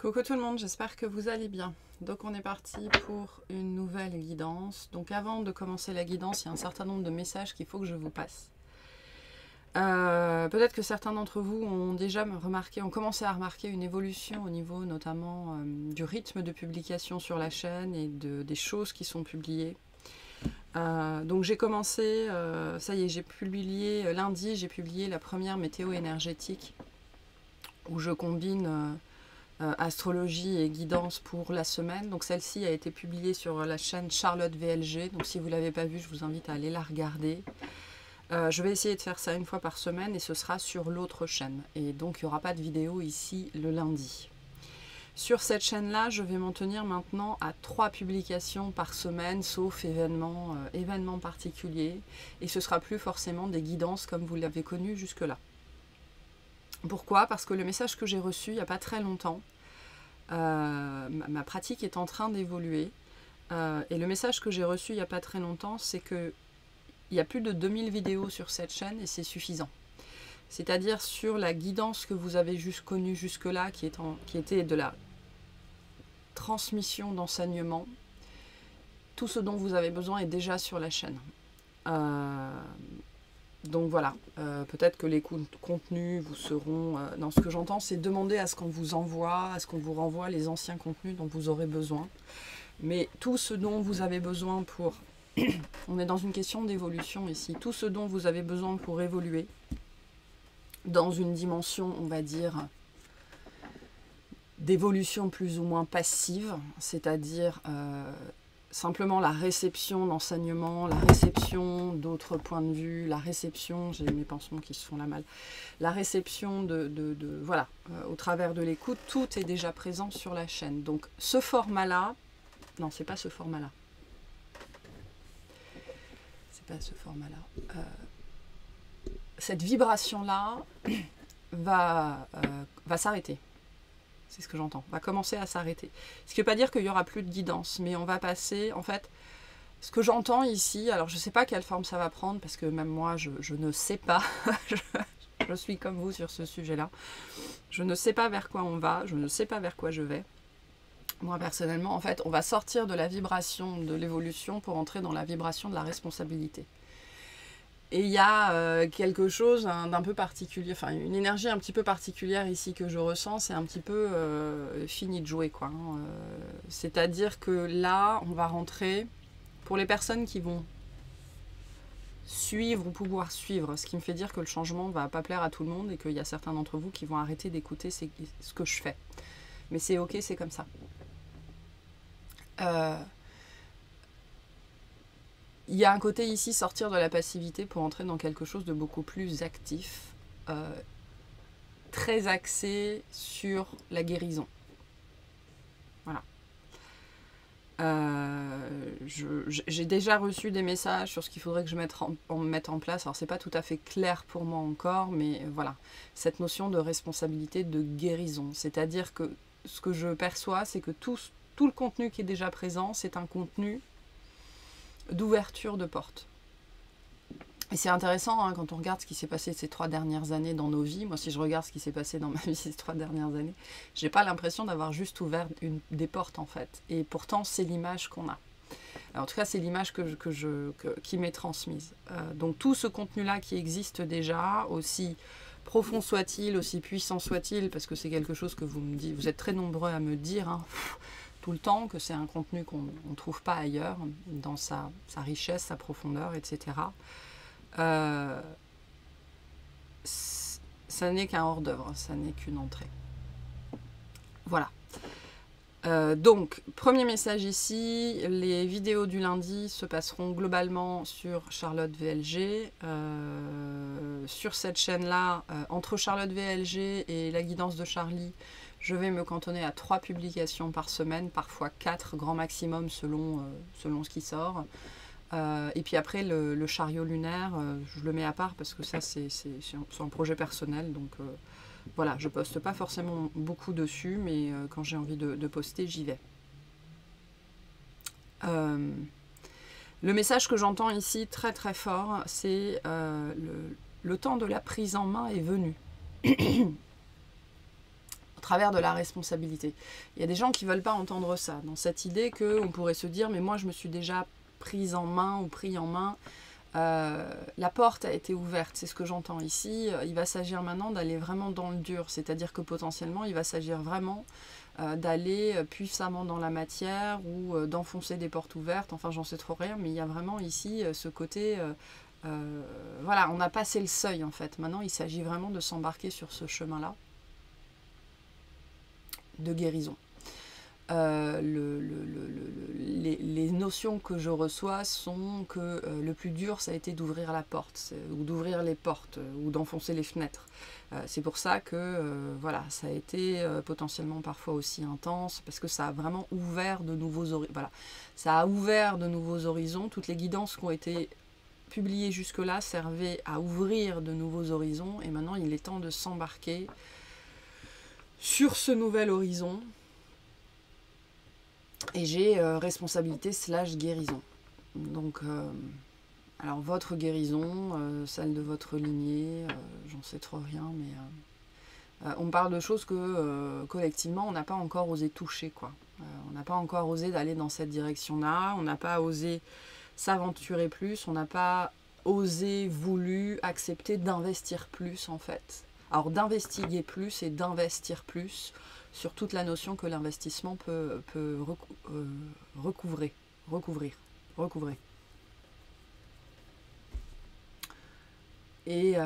Coucou tout le monde, j'espère que vous allez bien. Donc on est parti pour une nouvelle guidance. Donc avant de commencer la guidance, il y a un certain nombre de messages qu'il faut que je vous passe. Peut-être que certains d'entre vous ont déjà commencé à remarquer une évolution au niveau notamment du rythme de publication sur la chaîne et des choses qui sont publiées. Donc j'ai commencé, ça y est, j'ai publié lundi, j'ai publié la première météo énergétique où je combine astrologie et guidance pour la semaine. Donc celle-ci a été publiée sur la chaîne Charlotte VLG. Donc si vous ne l'avez pas vue, je vous invite à aller la regarder. Je vais essayer de faire ça une fois par semaine et ce sera sur l'autre chaîne. Et donc il n'y aura pas de vidéo ici le lundi. Sur cette chaîne-là, je vais m'en tenir maintenant à 3 publications par semaine, sauf événements particuliers. Et ce ne sera plus forcément des guidances comme vous l'avez connu jusque-là. Pourquoi? Parce que le message que j'ai reçu il n'y a pas très longtemps, ma pratique est en train d'évoluer. Et le message que j'ai reçu il n'y a pas très longtemps, c'est qu'il y a plus de 2000 vidéos sur cette chaîne et c'est suffisant. C'est-à-dire sur la guidance que vous avez connue jusque-là, qui était de la transmission d'enseignement, tout ce dont vous avez besoin est déjà sur la chaîne. Donc voilà, peut-être que les contenus vous seront... non, ce que j'entends, c'est demander à ce qu'on vous envoie, à ce qu'on vous renvoie les anciens contenus dont vous aurez besoin. Mais tout ce dont vous avez besoin pour... On est dans une question d'évolution ici. Tout ce dont vous avez besoin pour évoluer dans une dimension, on va dire, d'évolution plus ou moins passive, c'est-à-dire... simplement la réception d'enseignement, la réception d'autres points de vue, la réception, j'ai mes pansements qui se font la malle, la réception voilà, au travers de l'écoute, tout est déjà présent sur la chaîne. Donc ce format-là, non, c'est pas ce format-là. C'est pas ce format-là. Cette vibration-là va s'arrêter. C'est ce que j'entends. Va commencer à s'arrêter. Ce qui ne veut pas dire qu'il n'y aura plus de guidance, mais on va passer, en fait, ce que j'entends ici, alors je ne sais pas quelle forme ça va prendre, parce que même moi, je ne sais pas, je suis comme vous sur ce sujet-là. Je ne sais pas vers quoi on va, je ne sais pas vers quoi je vais. Moi, personnellement, en fait, on va sortir de la vibration de l'évolution pour entrer dans la vibration de la responsabilité. Et il y a quelque chose d'un peu particulier, enfin une énergie un petit peu particulière ici que je ressens, c'est un petit peu fini de jouer, quoi. C'est-à-dire que là, on va rentrer, pour les personnes qui vont suivre ou pouvoir suivre, ce qui me fait dire que le changement ne va pas plaire à tout le monde et qu'il y a certains d'entre vous qui vont arrêter d'écouter ce que je fais. Mais c'est ok, c'est comme ça. Il y a un côté ici, sortir de la passivité pour entrer dans quelque chose de beaucoup plus actif, très axé sur la guérison. Voilà. J'ai déjà reçu des messages sur ce qu'il faudrait que je mette en place. Alors, c'est pas tout à fait clair pour moi encore, mais voilà. Cette notion de responsabilité, de guérison. C'est-à-dire que ce que je perçois, c'est que tout le contenu qui est déjà présent, c'est un contenu d'ouverture de porte. Et c'est intéressant hein, quand on regarde ce qui s'est passé ces 3 dernières années dans nos vies. Moi, si je regarde ce qui s'est passé dans ma vie ces 3 dernières années, j'ai pas l'impression d'avoir juste ouvert des portes en fait. Et pourtant, c'est l'image qu'on a. Alors, en tout cas, c'est l'image qui m'est transmise. Donc tout ce contenu-là qui existe déjà, aussi profond soit-il, aussi puissant soit-il, parce que c'est quelque chose que vous êtes très nombreux à me dire, hein, tout le temps, que c'est un contenu qu'on ne trouve pas ailleurs, dans sa richesse, sa profondeur, etc. Ça n'est qu'un hors-d'œuvre, ça n'est qu'une entrée. Voilà. Donc, premier message ici, les vidéos du lundi se passeront globalement sur Charlotte VLG. Sur cette chaîne-là, entre Charlotte VLG et la guidance de Charlie, je vais me cantonner à 3 publications par semaine, parfois 4 grand maximum selon ce qui sort. Et puis après, le chariot lunaire, je le mets à part parce que ça, c'est un projet personnel. Donc voilà, je poste pas forcément beaucoup dessus, mais quand j'ai envie de poster, j'y vais. Le message que j'entends ici très très fort, c'est le temps de la prise en main est venu. travers de la responsabilité. Il y a des gens qui ne veulent pas entendre ça, dans cette idée qu'on pourrait se dire, mais moi je me suis déjà prise en main ou pris en main, la porte a été ouverte, c'est ce que j'entends ici, il va s'agir maintenant d'aller vraiment dans le dur, c'est-à-dire que potentiellement il va s'agir vraiment d'aller puissamment dans la matière ou d'enfoncer des portes ouvertes, enfin j'en sais trop rien, mais il y a vraiment ici ce côté, voilà, on a passé le seuil en fait, maintenant il s'agit vraiment de s'embarquer sur ce chemin-là de guérison. Les notions que je reçois sont que le plus dur ça a été d'ouvrir la porte ou d'ouvrir les portes ou d'enfoncer les fenêtres. C'est pour ça que voilà, ça a été potentiellement parfois aussi intense parce que ça a vraiment ouvert de nouveaux horizons. Voilà, ça a ouvert de nouveaux horizons. Toutes les guidances qui ont été publiées jusque-là servaient à ouvrir de nouveaux horizons et maintenant il est temps de s'embarquer sur ce nouvel horizon. Et j'ai responsabilité / guérison. Donc, alors votre guérison, celle de votre lignée, j'en sais trop rien, mais on parle de choses que collectivement on n'a pas encore osé toucher, quoi. On n'a pas encore osé d'aller dans cette direction-là, on n'a pas osé s'aventurer plus, on n'a pas osé, voulu, accepter d'investir plus en fait. Alors d'investiguer plus et d'investir plus sur toute la notion que l'investissement peut recouvrir. Et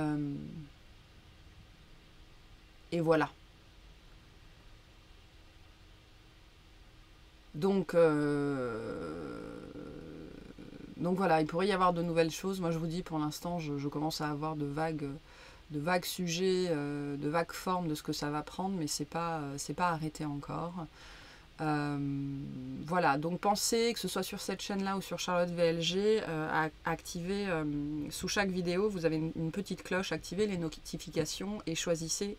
voilà. Donc voilà, il pourrait y avoir de nouvelles choses. Moi je vous dis, pour l'instant, je commence à avoir de vagues sujets, de vagues formes de ce que ça va prendre, mais c'est pas arrêté encore. Voilà, donc pensez, que ce soit sur cette chaîne-là ou sur Charlotte VLG, à activer, sous chaque vidéo, vous avez une petite cloche, activez les notifications et choisissez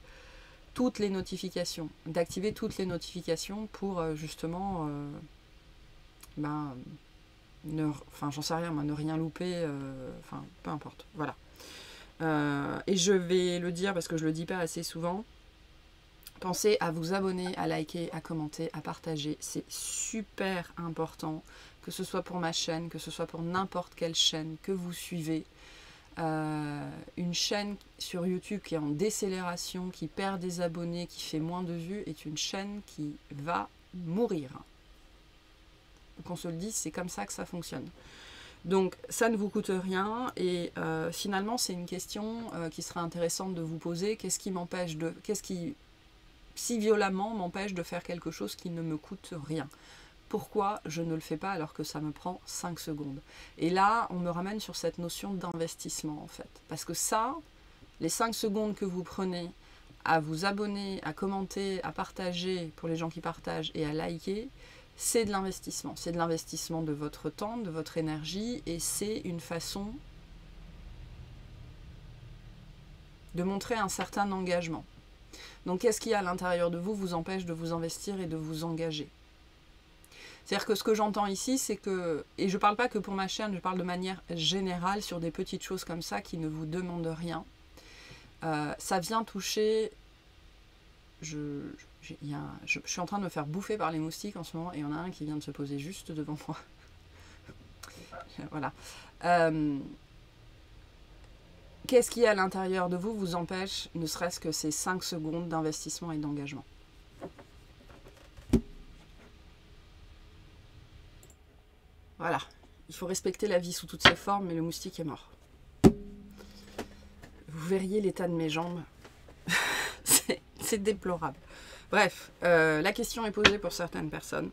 toutes les notifications. D'activer toutes les notifications pour justement, enfin j'en sais rien, moi, ne rien louper, enfin peu importe, voilà. Et je vais le dire parce que je le dis pas assez souvent, pensez à vous abonner, à liker, à commenter, à partager, c'est super important, que ce soit pour ma chaîne, que ce soit pour n'importe quelle chaîne que vous suivez. Une chaîne sur YouTube qui est en décélération, qui perd des abonnés, qui fait moins de vues, est une chaîne qui va mourir. Qu'on se le dise, c'est comme ça que ça fonctionne. Donc ça ne vous coûte rien et finalement c'est une question qui serait intéressante de vous poser. Qu'est-ce qui si violemment m'empêche de faire quelque chose qui ne me coûte rien? Pourquoi je ne le fais pas alors que ça me prend 5 secondes? Et là, on me ramène sur cette notion d'investissement en fait. Parce que ça, les 5 secondes que vous prenez à vous abonner, à commenter, à partager pour les gens qui partagent et à liker, c'est de l'investissement. C'est de l'investissement de votre temps, de votre énergie et c'est une façon de montrer un certain engagement. Donc qu'est-ce qui à l'intérieur de vous empêche de vous investir et de vous engager? C'est-à-dire que ce que j'entends ici, c'est que, et je ne parle pas que pour ma chaîne, je parle de manière générale sur des petites choses comme ça qui ne vous demandent rien. Ça vient toucher, je suis en train de me faire bouffer par les moustiques en ce moment, et il y en a un qui vient de se poser juste devant moi. Voilà. Qu'est-ce qui à l'intérieur de vous empêche, ne serait-ce que ces 5 secondes d'investissement et d'engagement? Voilà, il faut respecter la vie sous toutes ses formes, mais le moustique est mort. Vous verriez l'état de mes jambes. C'est déplorable. Bref, la question est posée pour certaines personnes.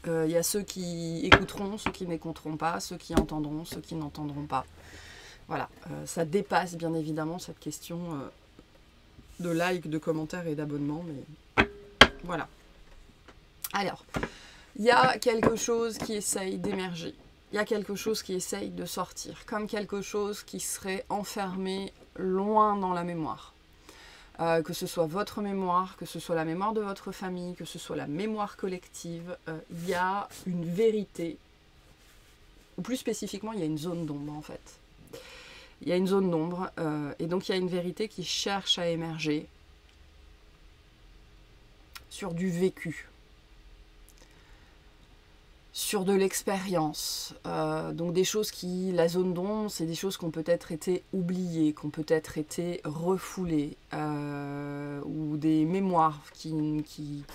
Il y a ceux qui écouteront, ceux qui n'écouteront pas, ceux qui entendront, ceux qui n'entendront pas. Voilà, ça dépasse bien évidemment cette question de like, de commentaires et d'abonnement, mais voilà. Alors, il y a quelque chose qui essaye d'émerger. Il y a quelque chose qui essaye de sortir, comme quelque chose qui serait enfermé loin dans la mémoire. Que ce soit votre mémoire, que ce soit la mémoire de votre famille, que ce soit la mémoire collective, il y a une vérité, ou plus spécifiquement, il y a une zone d'ombre en fait. Il y a une zone d'ombre, et donc il y a une vérité qui cherche à émerger. sur du vécu, sur de l'expérience. Donc des choses qui, la zone d'ombre, c'est des choses qui ont peut-être été oubliées, qui ont peut-être été refoulées, ou des mémoires qui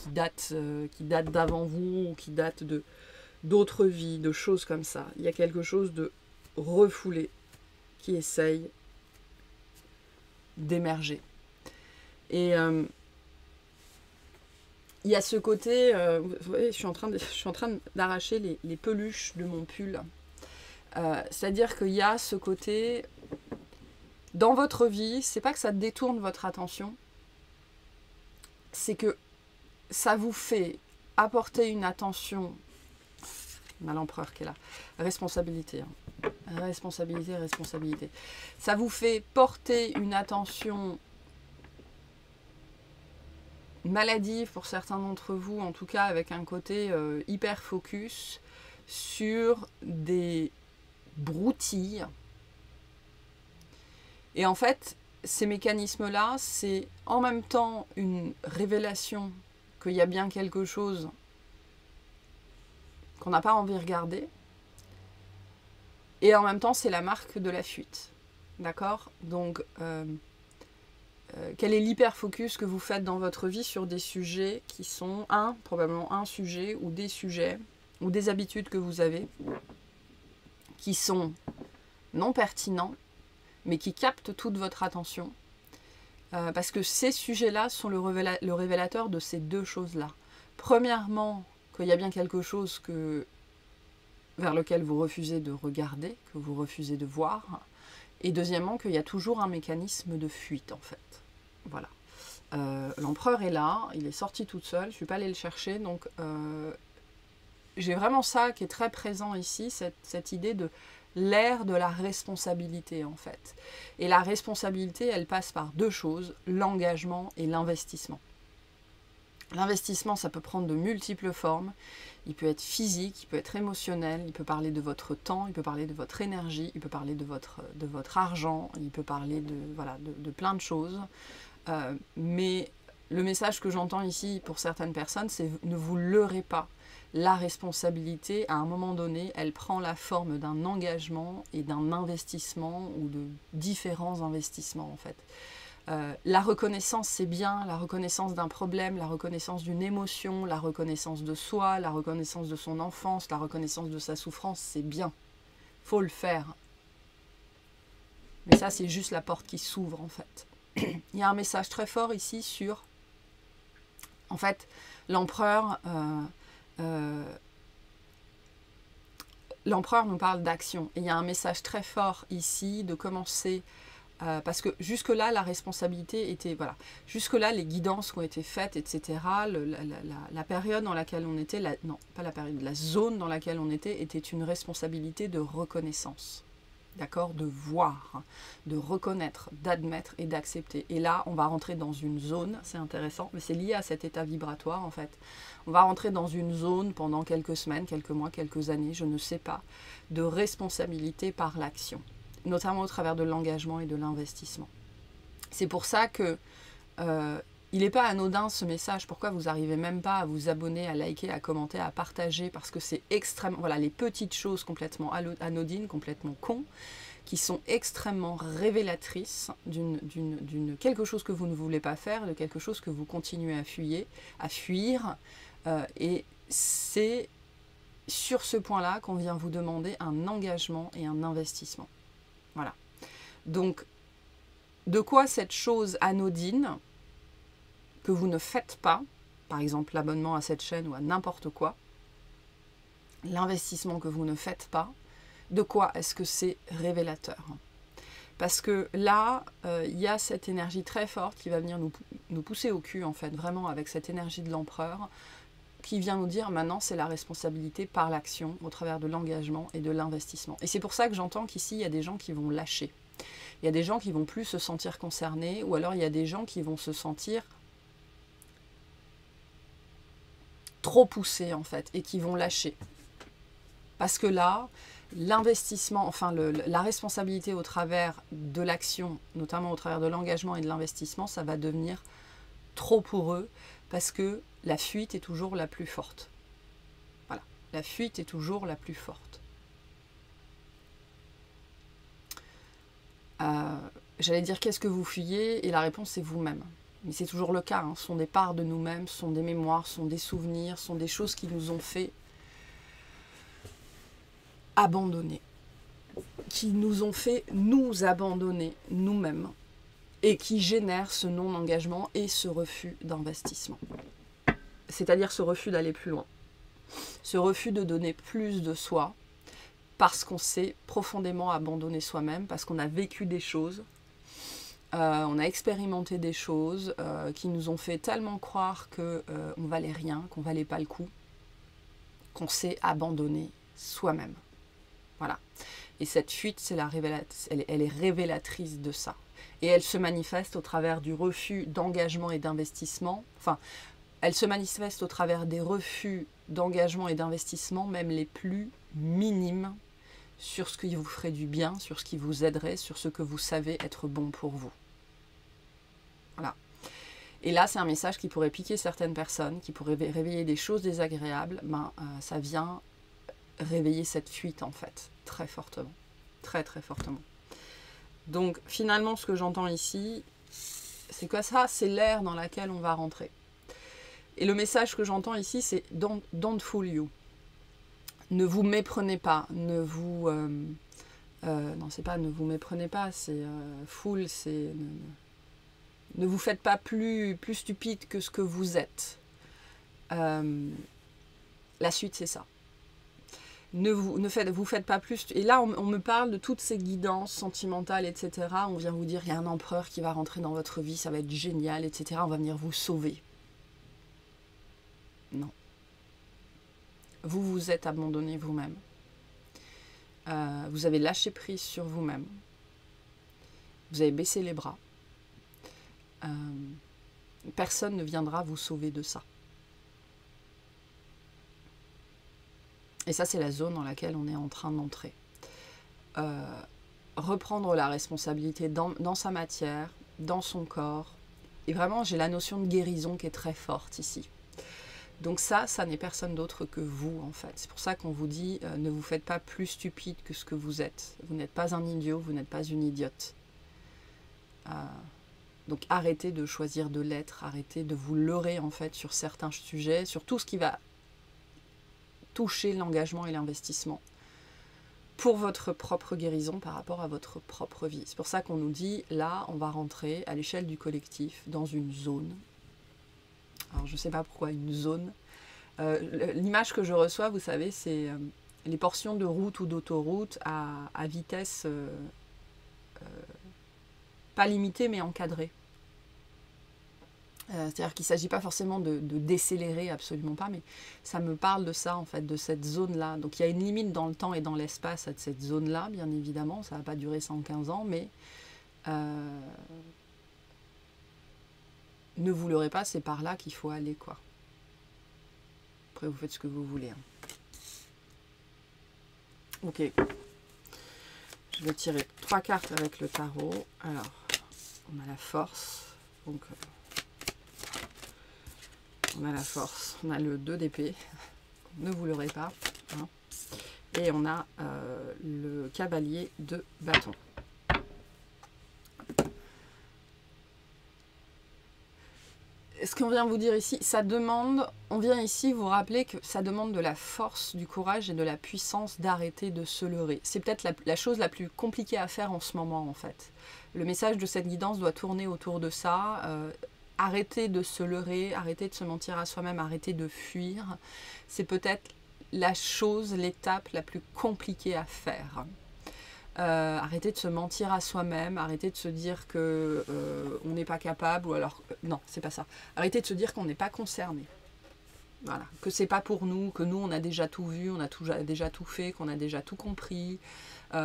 datent d'avant vous, ou qui datent d'autres vies, de choses comme ça. Il y a quelque chose de refoulé qui essaye d'émerger. Et il y a ce côté, vous voyez, je suis en train d'arracher les peluches de mon pull. C'est-à-dire qu'il y a ce côté, dans votre vie, c'est pas que ça détourne votre attention, c'est que ça vous fait apporter une attention, on a l'empereur qui est là, responsabilité, hein. Responsabilité. Ça vous fait porter une attention maladive pour certains d'entre vous, en tout cas avec un côté hyper focus sur des broutilles. Et en fait, ces mécanismes-là, c'est en même temps une révélation qu'il y a bien quelque chose qu'on n'a pas envie de regarder, et en même temps, c'est la marque de la fuite. D'accord ? Donc, quel est l'hyper-focus que vous faites dans votre vie sur des sujets qui sont, probablement un sujet, ou des sujets, ou des habitudes que vous avez, qui sont non pertinents, mais qui captent toute votre attention. Parce que ces sujets-là sont le révélateur de ces deux choses-là. Premièrement, qu'il y a bien quelque chose vers lequel vous refusez de regarder, que vous refusez de voir. Et deuxièmement, qu'il y a toujours un mécanisme de fuite, en fait. Voilà. L'empereur est là, il est sorti toute seule, je ne suis pas allée le chercher, donc j'ai vraiment ça qui est très présent ici, cette idée de l'ère de la responsabilité, en fait. Et la responsabilité, elle passe par deux choses, l'engagement et l'investissement. L'investissement, ça peut prendre de multiples formes. Il peut être physique, il peut être émotionnel, il peut parler de votre temps, il peut parler de votre énergie, il peut parler de votre argent, il peut parler de plein de choses. Mais le message que j'entends ici pour certaines personnes, c'est ne vous leurrez pas. La responsabilité, à un moment donné, elle prend la forme d'un engagement et d'un investissement ou de différents investissements en fait. La reconnaissance, c'est bien, la reconnaissance d'un problème, la reconnaissance d'une émotion, la reconnaissance de soi, la reconnaissance de son enfance, la reconnaissance de sa souffrance, c'est bien. Faut le faire. Mais ça, c'est juste la porte qui s'ouvre, en fait. Il y a un message très fort ici sur, en fait, l'empereur nous parle d'action. Et il y a un message très fort ici de commencer... parce que jusque-là, la responsabilité était... Voilà, jusque-là, les guidances ont été faites, etc. La période dans laquelle on était... non, pas la période. La zone dans laquelle on était une responsabilité de reconnaissance. D'accord ? De voir, de reconnaître, d'admettre et d'accepter. Et là, on va rentrer dans une zone, c'est intéressant, mais c'est lié à cet état vibratoire, en fait. On va rentrer dans une zone pendant quelques semaines, quelques mois, quelques années, je ne sais pas, de responsabilité par l'action, notamment au travers de l'engagement et de l'investissement. C'est pour ça que il n'est pas anodin ce message. Pourquoi vous n'arrivez même pas à vous abonner, à liker, à commenter, à partager? Parce que c'est extrêmement... Voilà, les petites choses complètement anodines, complètement cons, qui sont extrêmement révélatrices d'une quelque chose que vous ne voulez pas faire, de quelque chose que vous continuez à fuir. Et c'est sur ce point-là qu'on vient vous demander un engagement et un investissement. Voilà. Donc, de quoi cette chose anodine que vous ne faites pas, par exemple l'abonnement à cette chaîne ou à n'importe quoi, l'investissement que vous ne faites pas, de quoi est-ce que c'est révélateur? Parce que là, il y a cette énergie très forte qui va venir nous pousser au cul, en fait, vraiment avec cette énergie de l'empereur, qui vient nous dire maintenant c'est la responsabilité par l'action, au travers de l'engagement et de l'investissement. Et c'est pour ça que j'entends qu'ici, il y a des gens qui vont lâcher. Il y a des gens qui vont plus se sentir concernés, ou alors il y a des gens qui vont se sentir trop poussés, en fait, et qui vont lâcher. Parce que là, l'investissement, enfin la responsabilité au travers de l'action, notamment au travers de l'engagement et de l'investissement, ça va devenir trop pour eux, parce que la fuite est toujours la plus forte. Voilà, la fuite est toujours la plus forte. J'allais dire qu'est-ce que vous fuyez, et la réponse c'est vous-même. Mais c'est toujours le cas, hein. Ce sont des parts de nous-mêmes, ce sont des mémoires, ce sont des souvenirs, ce sont des choses qui nous ont fait abandonner, qui nous ont fait nous abandonner nous-mêmes, et qui génèrent ce non-engagement et ce refus d'investissement. C'est-à-dire ce refus d'aller plus loin, ce refus de donner plus de soi, parce qu'on s'est profondément abandonné soi-même, parce qu'on a vécu des choses, on a expérimenté des choses qui nous ont fait tellement croire qu'on valait rien, qu'on valait pas le coup, qu'on s'est abandonné soi-même. Voilà. Et cette fuite, elle est révélatrice de ça. Et elle se manifeste au travers du refus d'engagement et d'investissement. Enfin, elle se manifeste au travers des refus d'engagement et d'investissement, même les plus minimes, sur ce qui vous ferait du bien, sur ce qui vous aiderait, sur ce que vous savez être bon pour vous. Voilà. Et là, c'est un message qui pourrait piquer certaines personnes, qui pourrait réveiller des choses désagréables. Ça vient réveiller cette fuite, en fait, très fortement. Très, très fortement. Donc, finalement, ce que j'entends ici, c'est quoi ça? C'est l'ère dans laquelle on va rentrer. Et le message que j'entends ici, c'est don't fool you. Ne vous méprenez pas, ne vous... non, c'est pas ne vous méprenez pas, c'est fool, c'est... Ne vous faites pas plus stupide que ce que vous êtes. La suite, c'est ça. Ne vous faites pas plus... Et là, on me parle de toutes ces guidances sentimentales, etc. On vient vous dire, il y a un empereur qui va rentrer dans votre vie, ça va être génial, etc. On va venir vous sauver. Non. Vous vous êtes abandonné vous-même. Vous avez lâché prise sur vous-même. Vous avez baissé les bras. Personne ne viendra vous sauver de ça. Et ça, c'est la zone dans laquelle on est en train d'entrer. Reprendre la responsabilité dans sa matière, dans son corps. Et vraiment, j'ai la notion de guérison qui est très forte ici. Donc ça n'est personne d'autre que vous, en fait. C'est pour ça qu'on vous dit, ne vous faites pas plus stupide que ce que vous êtes. Vous n'êtes pas un idiot, vous n'êtes pas une idiote. Donc arrêtez de choisir de l'être, arrêtez de vous leurrer, en fait, sur certains sujets, sur tout ce qui va toucher l'engagement et l'investissement pour votre propre guérison par rapport à votre propre vie. C'est pour ça qu'on nous dit, là, on va rentrer à l'échelle du collectif dans une zone. Alors, je ne sais pas pourquoi une zone. L'image que je reçois, vous savez, c'est les portions de route ou d'autoroute à vitesse pas limitée, mais encadrée. C'est-à-dire qu'il ne s'agit pas forcément de décélérer, absolument pas, mais ça me parle de ça, en fait, de cette zone-là. Donc, il y a une limite dans le temps et dans l'espace à cette zone-là, bien évidemment. Ça ne va pas durer 115 ans, mais... ne vous leurrez pas, c'est par là qu'il faut aller, quoi. Après, vous faites ce que vous voulez. Hein. Ok. Je vais tirer 3 cartes avec le tarot. Alors, on a la force. Donc, on a la force. On a le 2 d'épée. Ne vous leurrez pas. Hein. Et on a le cavalier de bâton. Ce qu'on vient vous dire ici, ça demande, on vient ici vous rappeler que ça demande de la force, du courage et de la puissance d'arrêter de se leurrer. C'est peut-être la chose la plus compliquée à faire en ce moment, en fait. Le message de cette guidance doit tourner autour de ça. Arrêter de se leurrer, arrêter de se mentir à soi-même, arrêter de fuir. C'est peut-être la chose, l'étape la plus compliquée à faire. Arrêter de se mentir à soi-même, arrêter de se dire que on n'est pas capable, ou alors non, c'est pas ça. Arrêter de se dire qu'on n'est pas concerné. Voilà, que c'est pas pour nous, que nous on a déjà tout vu, on a déjà tout fait, qu'on a déjà tout compris, qu'on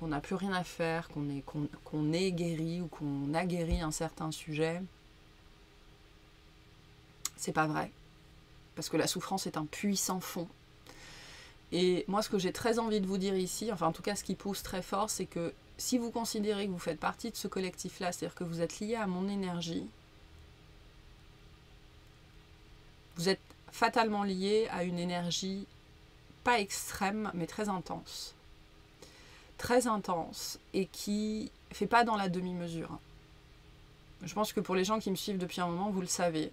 n'a plus rien à faire, qu'on est guéri ou qu'on a guéri un certain sujet. C'est pas vrai, parce que la souffrance est un puits sans fond. Et moi, ce que j'ai très envie de vous dire ici, enfin en tout cas ce qui pousse très fort, c'est que si vous considérez que vous faites partie de ce collectif-là, c'est-à-dire que vous êtes lié à mon énergie, vous êtes fatalement lié à une énergie pas extrême, mais très intense. Très intense et qui ne fait pas dans la demi-mesure. Je pense que pour les gens qui me suivent depuis un moment, vous le savez.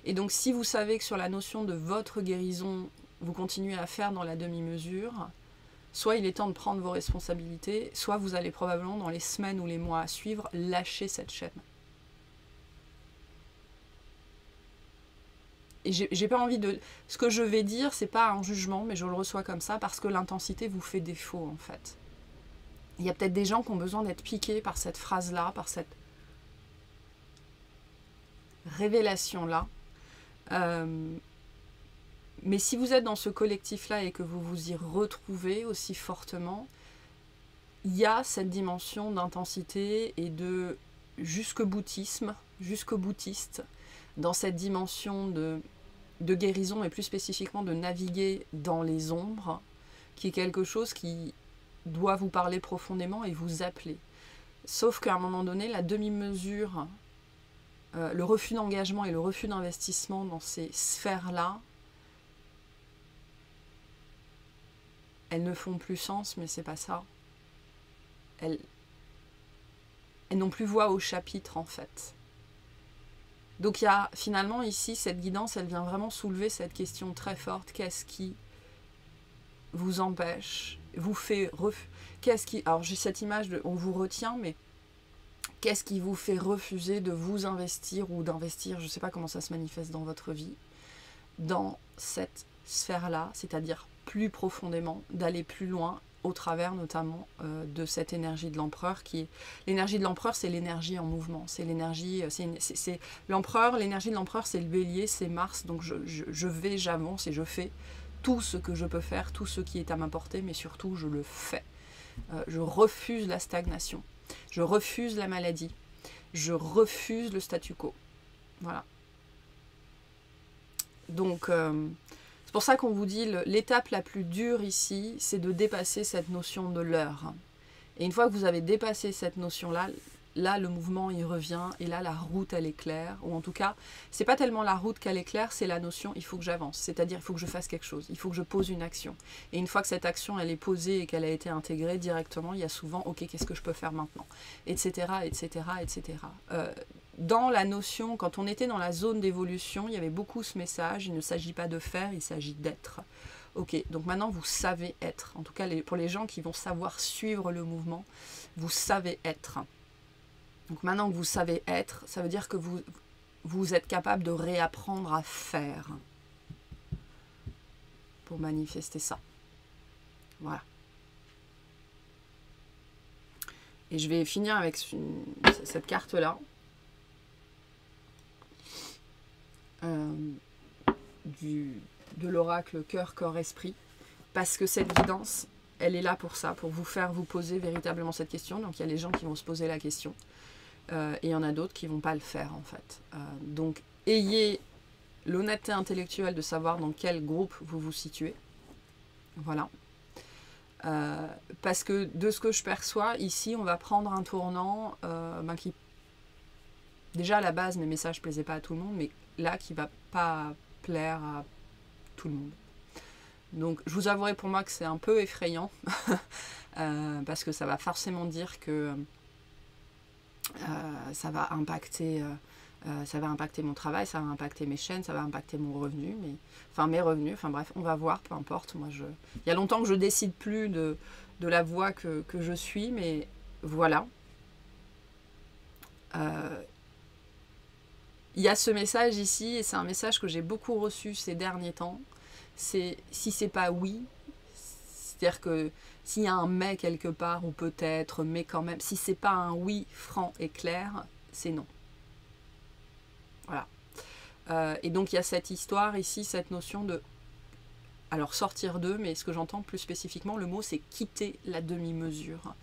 Et donc si vous savez que sur la notion de votre guérison, vous continuez à faire dans la demi-mesure, soit il est temps de prendre vos responsabilités, soit vous allez probablement dans les semaines ou les mois à suivre lâcher cette chaîne. Et j'ai pas envie de... Ce que je vais dire, c'est pas un jugement, mais je le reçois comme ça parce que l'intensité vous fait défaut en fait. Il y a peut-être des gens qui ont besoin d'être piqués par cette phrase-là, par cette révélation-là. Mais si vous êtes dans ce collectif-là et que vous vous y retrouvez aussi fortement, il y a cette dimension d'intensité et de jusqu'au-boutisme, jusqu'au-boutiste, dans cette dimension de guérison et plus spécifiquement de naviguer dans les ombres, qui est quelque chose qui doit vous parler profondément et vous appeler. Sauf qu'à un moment donné, la demi-mesure, le refus d'engagement et le refus d'investissement dans ces sphères-là, elles ne font plus sens, mais c'est pas ça. Elles n'ont plus voix au chapitre, en fait. Donc il y a finalement ici, cette guidance, elle vient vraiment soulever cette question très forte. Qu'est-ce qui vous empêche, vous fait... Qu'est-ce qui... Alors j'ai cette image de... On vous retient, mais qu'est-ce qui vous fait refuser de vous investir ou d'investir, je ne sais pas comment ça se manifeste dans votre vie, dans cette sphère-là, c'est-à-dire plus profondément, d'aller plus loin au travers notamment de cette énergie de l'empereur qui est... L'énergie de l'empereur, c'est l'énergie en mouvement, c'est l'énergie... c'est l'empereur, l'énergie de l'empereur, c'est le bélier, c'est Mars, donc je vais, j'avance et je fais tout ce que je peux faire, tout ce qui est à ma portée, mais surtout je le fais. Je refuse la stagnation, je refuse la maladie, je refuse le statu quo. Voilà. Donc... c'est pour ça qu'on vous dit, l'étape la plus dure ici, c'est de dépasser cette notion de l'heure. Et une fois que vous avez dépassé cette notion-là, là, le mouvement, il revient, et là, la route, elle est claire. Ou en tout cas, c'est pas tellement la route qu'elle est claire, c'est la notion, il faut que j'avance. C'est-à-dire, il faut que je fasse quelque chose, il faut que je pose une action. Et une fois que cette action, elle est posée et qu'elle a été intégrée directement, il y a souvent, ok, qu'est-ce que je peux faire maintenant, etc., etc., etc. Dans la notion, quand on était dans la zone d'évolution, il y avait beaucoup ce message, il ne s'agit pas de faire, il s'agit d'être. Ok, donc maintenant vous savez être, en tout cas pour les gens qui vont savoir suivre le mouvement, vous savez être. Donc maintenant que vous savez être, ça veut dire que vous êtes capable de réapprendre à faire pour manifester ça. Voilà. Et je vais finir avec cette carte-là. De l'oracle cœur, corps, esprit, parce que cette guidance, elle est là pour ça, pour vous faire vous poser véritablement cette question. Donc il y a les gens qui vont se poser la question, et il y en a d'autres qui ne vont pas le faire en fait. Donc ayez l'honnêteté intellectuelle de savoir dans quel groupe vous vous situez. Voilà. Parce que de ce que je perçois, ici, on va prendre un tournant qui... Déjà, à la base, mes messages ne plaisaient pas à tout le monde, mais là, qui ne va pas plaire à tout le monde. Donc, je vous avouerai pour moi que c'est un peu effrayant, parce que ça va forcément dire que ça va impacter mon travail, ça va impacter mes chaînes, ça va impacter mon revenu, mes revenus, enfin bref, on va voir, peu importe. Moi, il y a longtemps que je décide plus de la voie que je suis, mais voilà. Il y a ce message ici, et c'est un message que j'ai beaucoup reçu ces derniers temps. C'est si c'est pas oui, c'est-à-dire que s'il y a un mais quelque part, ou peut-être, mais quand même, si c'est pas un oui franc et clair, c'est non. Voilà. Et donc il y a cette histoire ici, cette notion de... Alors sortir d'eux, mais ce que j'entends plus spécifiquement, le mot c'est quitter la demi-mesure.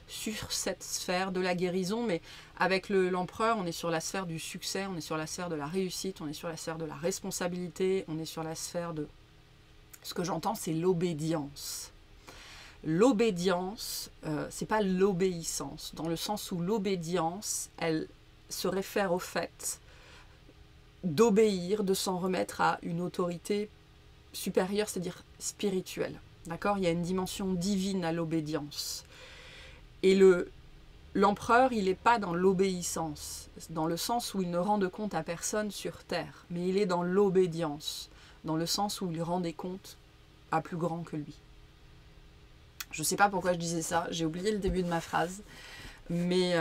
Sur cette sphère de la guérison, mais avec l'empereur, on est sur la sphère du succès, on est sur la sphère de la réussite, on est sur la sphère de la responsabilité, on est sur la sphère de... Ce que j'entends, c'est l'obédience. L'obédience, c'est pas l'obéissance, dans le sens où l'obédience, elle se réfère au fait d'obéir, de s'en remettre à une autorité supérieure, c'est-à-dire spirituelle. D'accord? Il y a une dimension divine à l'obédience. Et l'empereur, il n'est pas dans l'obéissance, dans le sens où il ne rend de compte à personne sur terre, mais il est dans l'obédience, dans le sens où il rend des comptes à plus grand que lui. Je ne sais pas pourquoi je disais ça, j'ai oublié le début de ma phrase, mais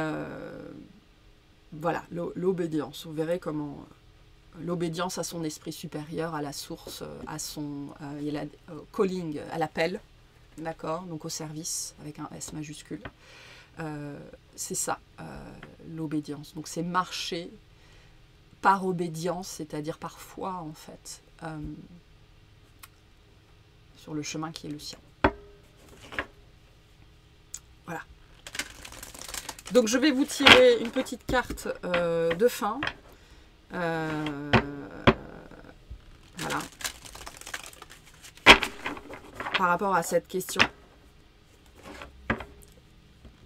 voilà, l'obédience. Vous verrez comment l'obédience à son esprit supérieur, à la source, à son calling, à l'appel, d'accord, donc au service, avec un S majuscule. C'est ça, l'obédience. Donc c'est marcher par obédience, c'est-à-dire par foi, en fait, sur le chemin qui est le sien. Voilà. Donc je vais vous tirer une petite carte de fin. Voilà. Par rapport à cette question.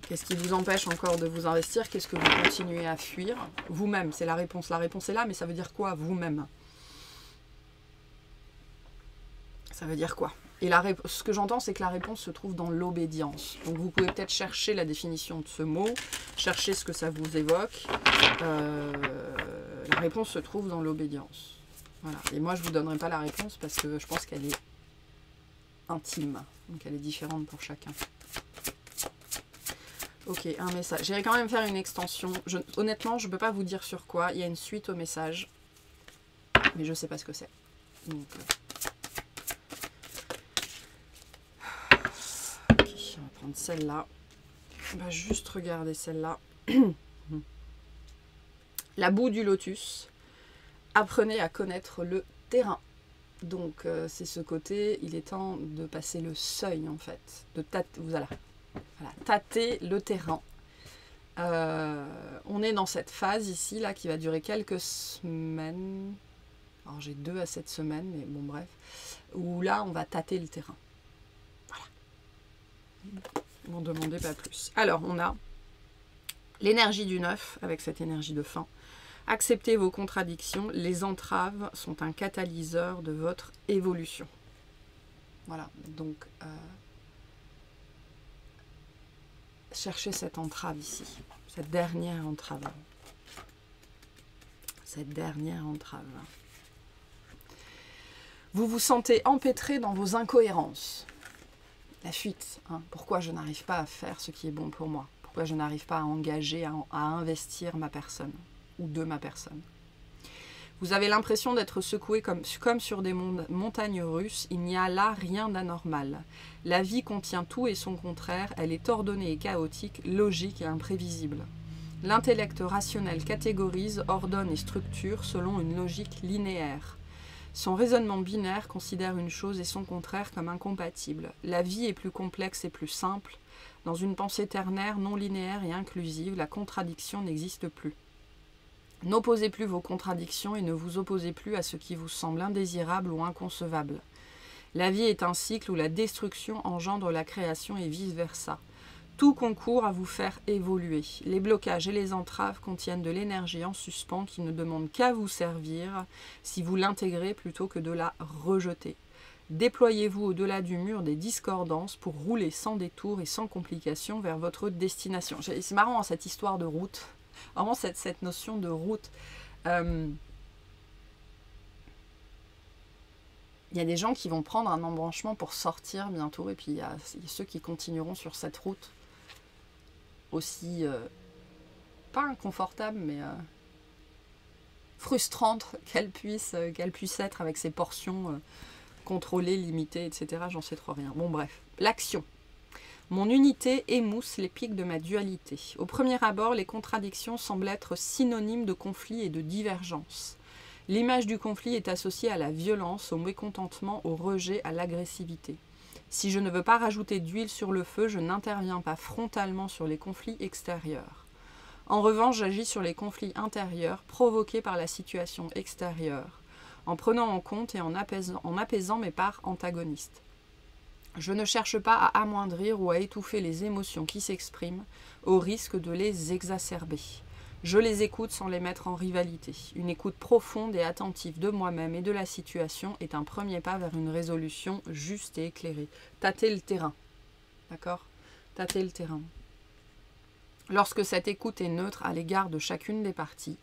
Qu'est-ce qui vous empêche encore de vous investir? Qu'est-ce que vous continuez à fuir? Vous-même, c'est la réponse. La réponse est là, mais ça veut dire quoi, vous-même? Ça veut dire quoi? Et ce que j'entends, c'est que la réponse se trouve dans l'obédience. Donc vous pouvez peut-être chercher la définition de ce mot, chercher ce que ça vous évoque. La réponse se trouve dans l'obédience. Voilà. Et moi, je ne vous donnerai pas la réponse parce que je pense qu'elle est intime. Donc elle est différente pour chacun. Ok, un message. J'irai quand même faire une extension. Honnêtement, je ne peux pas vous dire sur quoi. Il y a une suite au message. Mais je ne sais pas ce que c'est. Donc, ok, on va prendre celle-là. On va juste regarder celle-là. La boue du lotus. Apprenez à connaître le terrain. Donc, c'est ce côté. Il est temps de passer le seuil, en fait. De voilà, tâter le terrain. On est dans cette phase ici, là, qui va durer quelques semaines. Alors, j'ai 2 à 7 semaines, mais bon, bref. Où là, on va tâter le terrain. Voilà. N'en demandez pas plus. Alors, on a l'énergie du 9, avec cette énergie de fin. Acceptez vos contradictions. Les entraves sont un catalyseur de votre évolution. Voilà, donc... cherchez cette entrave ici, cette dernière entrave. Cette dernière entrave. Vous vous sentez empêtré dans vos incohérences. La fuite. Hein. Pourquoi je n'arrive pas à faire ce qui est bon pour moi? Pourquoi je n'arrive pas à engager, à investir ma personne ou de ma personne? Vous avez l'impression d'être secoué comme sur des montagnes russes. Il n'y a là rien d'anormal. La vie contient tout et son contraire. Elle est ordonnée et chaotique, logique et imprévisible. L'intellect rationnel catégorise, ordonne et structure selon une logique linéaire. Son raisonnement binaire considère une chose et son contraire comme incompatible. La vie est plus complexe et plus simple. Dans une pensée ternaire, non linéaire et inclusive, la contradiction n'existe plus. N'opposez plus vos contradictions et ne vous opposez plus à ce qui vous semble indésirable ou inconcevable. La vie est un cycle où la destruction engendre la création et vice-versa. Tout concourt à vous faire évoluer. Les blocages et les entraves contiennent de l'énergie en suspens qui ne demande qu'à vous servir si vous l'intégrez plutôt que de la rejeter. Déployez-vous au-delà du mur des discordances pour rouler sans détour et sans complications vers votre destination. C'est marrant, cette histoire de route. Vraiment cette notion de route. Il y a des gens qui vont prendre un embranchement pour sortir bientôt, et puis il y a ceux qui continueront sur cette route aussi, pas inconfortable, mais frustrante qu'elle puisse être avec ses portions contrôlées, limitées, etc. J'en sais trop rien. Bon bref, l'action. Mon unité émousse les pics de ma dualité. Au premier abord, les contradictions semblent être synonymes de conflit et de divergence. L'image du conflit est associée à la violence, au mécontentement, au rejet, à l'agressivité. Si je ne veux pas rajouter d'huile sur le feu, je n'interviens pas frontalement sur les conflits extérieurs. En revanche, j'agis sur les conflits intérieurs provoqués par la situation extérieure, en prenant en compte et en apaisant mes parts antagonistes. Je ne cherche pas à amoindrir ou à étouffer les émotions qui s'expriment, au risque de les exacerber. Je les écoute sans les mettre en rivalité. Une écoute profonde et attentive de moi-même et de la situation est un premier pas vers une résolution juste et éclairée. Tâter le terrain. D'accord? Tâter le terrain. Lorsque cette écoute est neutre à l'égard de chacune des parties,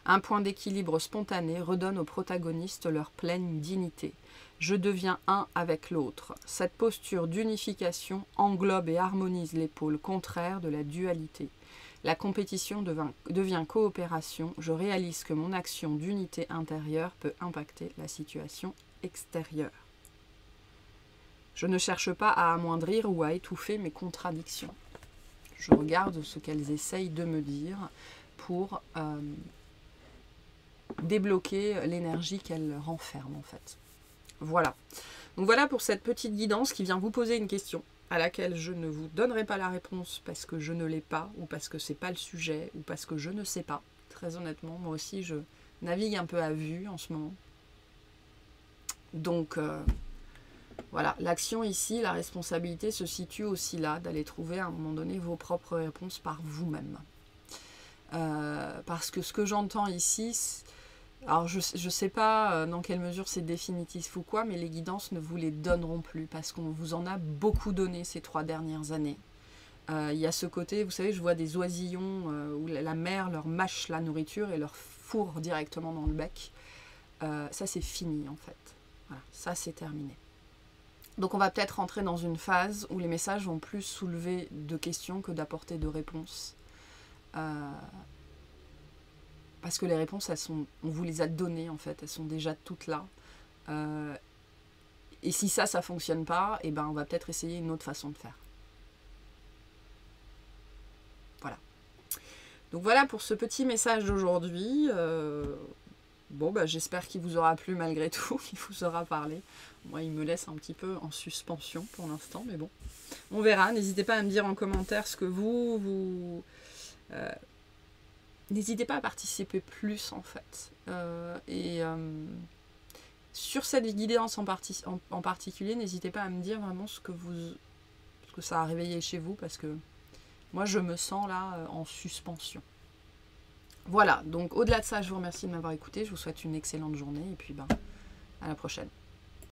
un point d'équilibre spontané redonne aux protagonistes leur pleine dignité. Je deviens un avec l'autre. Cette posture d'unification englobe et harmonise les pôles contraires de la dualité. La compétition devient coopération. Je réalise que mon action d'unité intérieure peut impacter la situation extérieure. Je ne cherche pas à amoindrir ou à étouffer mes contradictions. Je regarde ce qu'elles essayent de me dire pour débloquer l'énergie qu'elles renferment en fait. Voilà. Donc voilà pour cette petite guidance qui vient vous poser une question à laquelle je ne vous donnerai pas la réponse parce que je ne l'ai pas, ou parce que c'est pas le sujet, ou parce que je ne sais pas. Très honnêtement, moi aussi je navigue un peu à vue en ce moment. Donc voilà, l'action ici, la responsabilité se situe aussi là, d'aller trouver à un moment donné vos propres réponses par vous-même. Parce que ce que j'entends ici, alors je ne sais pas dans quelle mesure c'est définitif ou quoi, mais les guidances ne vous les donneront plus, parce qu'on vous en a beaucoup donné ces 3 dernières années. Il y a ce côté, vous savez, je vois des oisillons où la mère leur mâche la nourriture et leur fourre directement dans le bec. Ça c'est fini en fait. Voilà, ça c'est terminé. Donc on va peut-être rentrer dans une phase où les messages vont plus soulever de questions que d'apporter de réponses. Parce que les réponses, on vous les a données en fait, elles sont déjà toutes là. Et si ça ne fonctionne pas, eh ben, on va peut-être essayer une autre façon de faire. Voilà. Donc voilà pour ce petit message d'aujourd'hui. Bon, bah, j'espère qu'il vous aura plu malgré tout, qu'il vous aura parlé. Moi, il me laisse un petit peu en suspension pour l'instant, mais bon. On verra. N'hésitez pas à me dire en commentaire ce que n'hésitez pas à participer plus, en fait. Sur cette guidance en particulier, n'hésitez pas à me dire vraiment ce que ça a réveillé chez vous, parce que moi, je me sens là en suspension. Voilà, donc au-delà de ça, je vous remercie de m'avoir écouté. Je vous souhaite une excellente journée et puis à la prochaine.